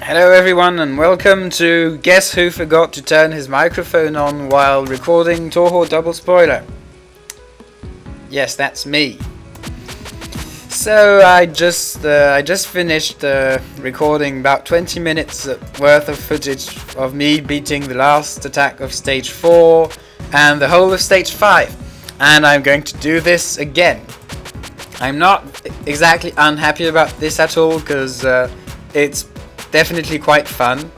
Hello everyone and welcome to Guess Who Forgot to Turn His Microphone On While Recording Toho Double Spoiler. Yes, that's me. So I just finished recording about 20 minutes worth of footage of me beating the last attack of stage 4 and the whole of stage 5. And I'm going to do this again. I'm not exactly unhappy about this at all because it's definitely quite fun,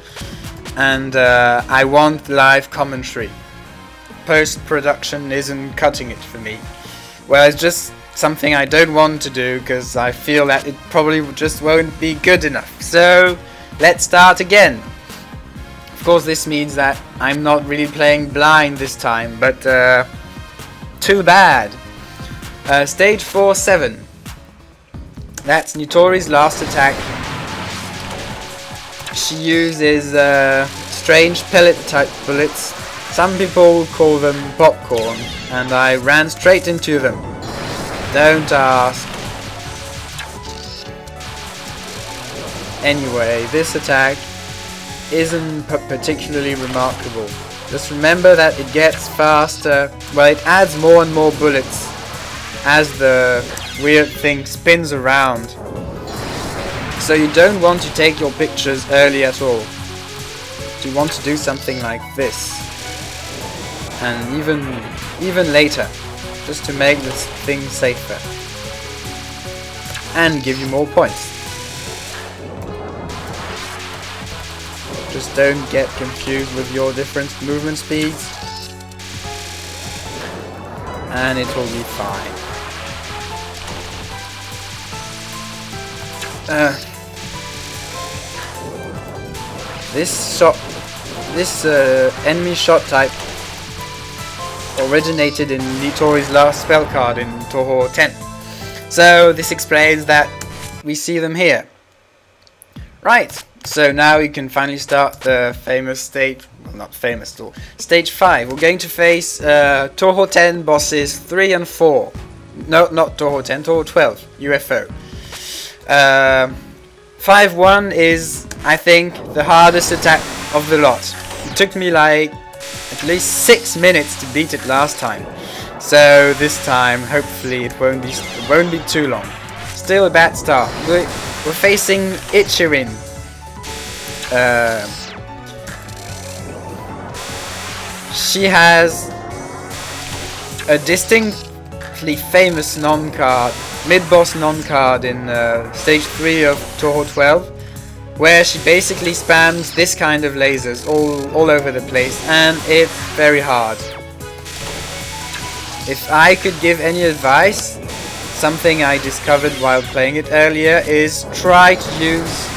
and I want live commentary. Post-production isn't cutting it for me. Well, it's just something I don't want to do because I feel that it probably just won't be good enough. So let's start again. Of course, this means that I'm not really playing blind this time, but too bad. Stage 4-7. That's Nitori's last attack. She uses strange pellet type bullets. Some people call them popcorn, and I ran straight into them. Don't ask. Anyway, this attack isn't particularly remarkable. Just remember that it gets faster, well, it adds more and more bullets as the weird thing spins around. So you don't want to take your pictures early at all. You want to do something like this, and even later, just to make this thing safer and give you more points. Just don't get confused with your different movement speeds, and it will be fine. This enemy shot type originated in Nitori's last spell card in Toho 10. So this explains that we see them here. Right, so now we can finally start the famous stage, well, not famous at all, stage 5. We're going to face Toho 10 bosses 3 and 4. No, not Toho 10, Toho 12, UFO. 5-1 is, I think, the hardest attack of the lot. It took me like at least 6 minutes to beat it last time. So this time, hopefully, it won't be too long. Still a bad start. We're facing Ichirin. She has a distinctly famous non-card, mid-boss non-card in stage 3 of Toho 12, where she basically spams this kind of lasers all over the place, and it's very hard. If I could give any advice, something I discovered while playing it earlier is try to use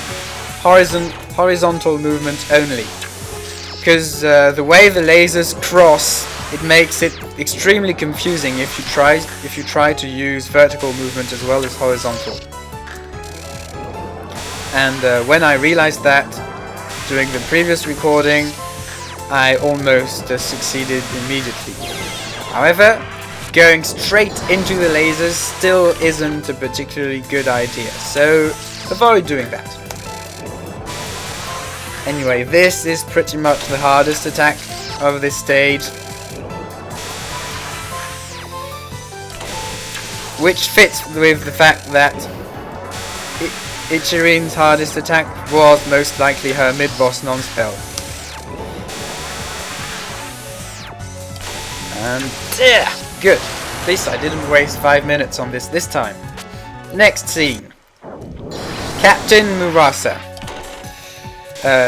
horizontal movement only, because the way the lasers cross, it makes it extremely confusing if you try to use vertical movement as well as horizontal. And when I realized that during the previous recording, I almost succeeded immediately. However, going straight into the lasers still isn't a particularly good idea, so avoid doing that. Anyway, this is pretty much the hardest attack of this stage, which fits with the fact that Ichirin's hardest attack was most likely her mid-boss non-spell. And yeah, good. At least I didn't waste 5 minutes on this time. Next scene. Captain Murasa.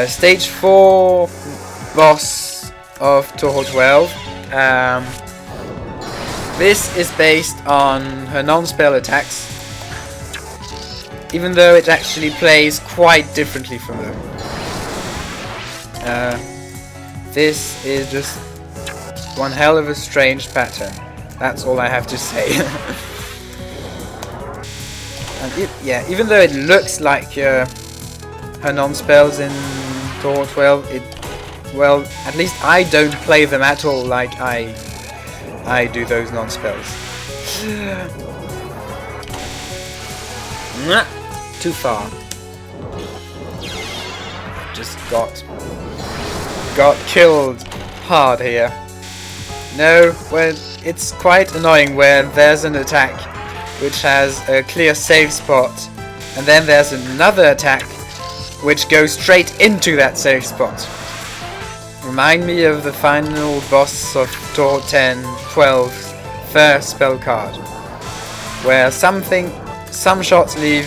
Stage 4 boss of Toho 12. This is based on her non-spell attacks, even though it actually plays quite differently from them. This is just one hell of a strange pattern. That's all I have to say. And yeah, even though it looks like her non-spells in Toho 12, well, at least I don't play them at all like I do those non-spells. Too far. just got killed hard here. No, well, it's quite annoying where there's an attack which has a clear save spot, and then there's another attack which goes straight into that save spot. Remind me of the final boss of Toho 10-12's first spell card, where some shots leave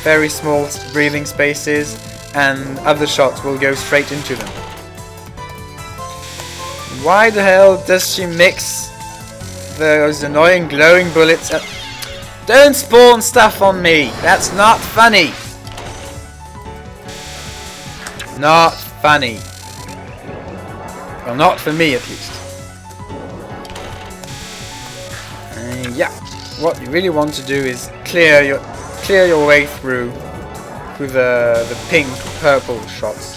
very small breathing spaces and other shots will go straight into them. Why the hell does she mix those annoying glowing bullets up? Don't spawn stuff on me! That's not funny! Not funny. Well, not for me at least. Yeah, what you really want to do is clear your way through the pink purple shots,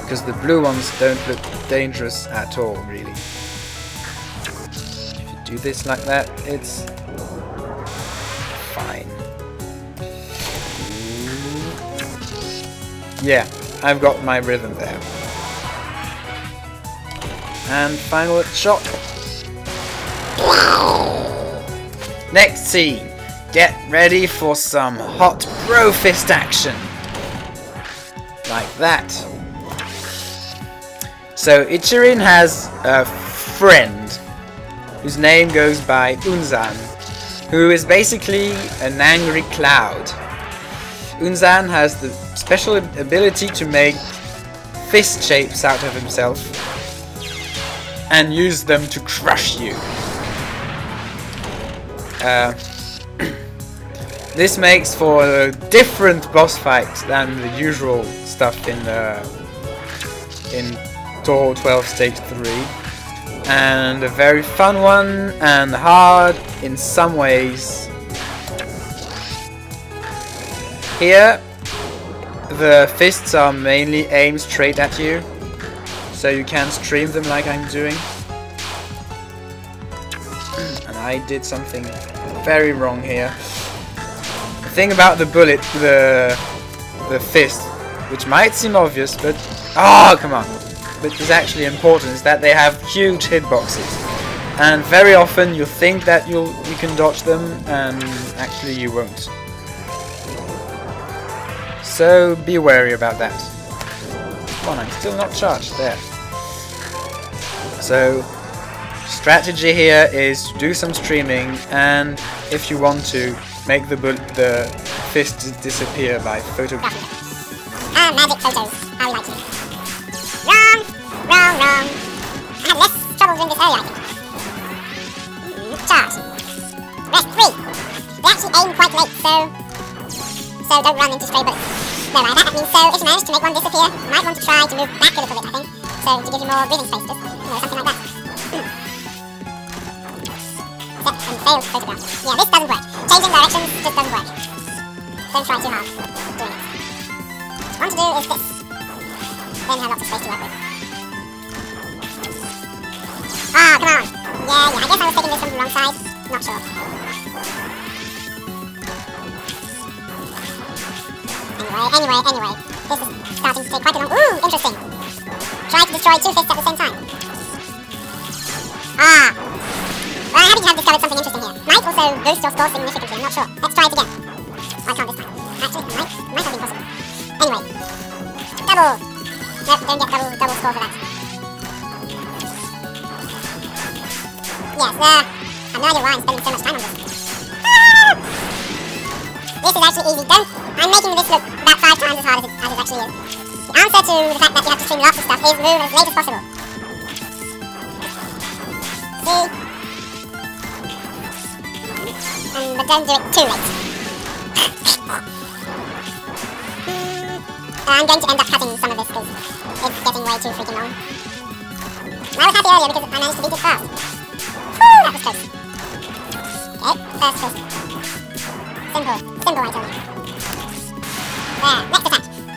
because the blue ones don't look dangerous at all, really. If you do this like that, it's fine. Yeah, I've got my rhythm there. And final shot. Next scene. Get ready for some hot bro fist action. Like that. So Ichirin has a friend whose name goes by Unzan, who is basically an angry cloud. Unzan has the special ability to make fist shapes out of himself and use them to crush you. This makes for a different boss fight than the usual stuff in Toho 12 Stage 3, and a very fun one and hard in some ways. Here the fists are mainly aimed straight at you, so you can stream them like I'm doing. And I did something very wrong here. The thing about the bullet, the fist, which might seem obvious, but come on, but is actually important, is that they have huge hitboxes, and very often you'll think that you can dodge them, and actually you won't. So be wary about that. Come on, I'm still not charged there. So strategy here is to do some streaming, and if you want to, make the fist disappear by photographing. Magic photos, how we like it. Wrong! Wrong, wrong. I had less trouble in this area, I think. Charge. Rest 3. They actually aim quite late, so don't run into stray bullets. No, right, that means so if you manage to make one disappear, you might want to try to move back a little bit, I think. So to give you more breathing space, just, something like that. Set and fail to photograph. Yeah, this doesn't work. Changing directions just doesn't work. Don't try too hard doing it. What you want to do is this. Then you have lots of space to work with. Come on! Yeah, I guess I was taking this from the wrong side. Not sure. Anyway. This is starting to take quite a long... Ooh, interesting. Try to destroy 2 fists at the same time. Well, I'm happy to have discovered something interesting here. Might also boost your score significantly, I'm not sure. Let's try it again. I can't this time. Actually, it might have been possible. Anyway. Double! Nope, don't get double score for that. Yes, I have no idea why I'm spending so much time on this. This is actually easy. I'm making this look about 5 times as hard as it actually is. The answer to the fact that you have to stream lots of stuff is move as late as possible. See? But don't do it too late. I'm going to end up cutting some of this because it's getting way too freaking long. I was happy earlier because I managed to beat it fast. Whew, that was close. Okay, first twist. Simple, I tell you. There, next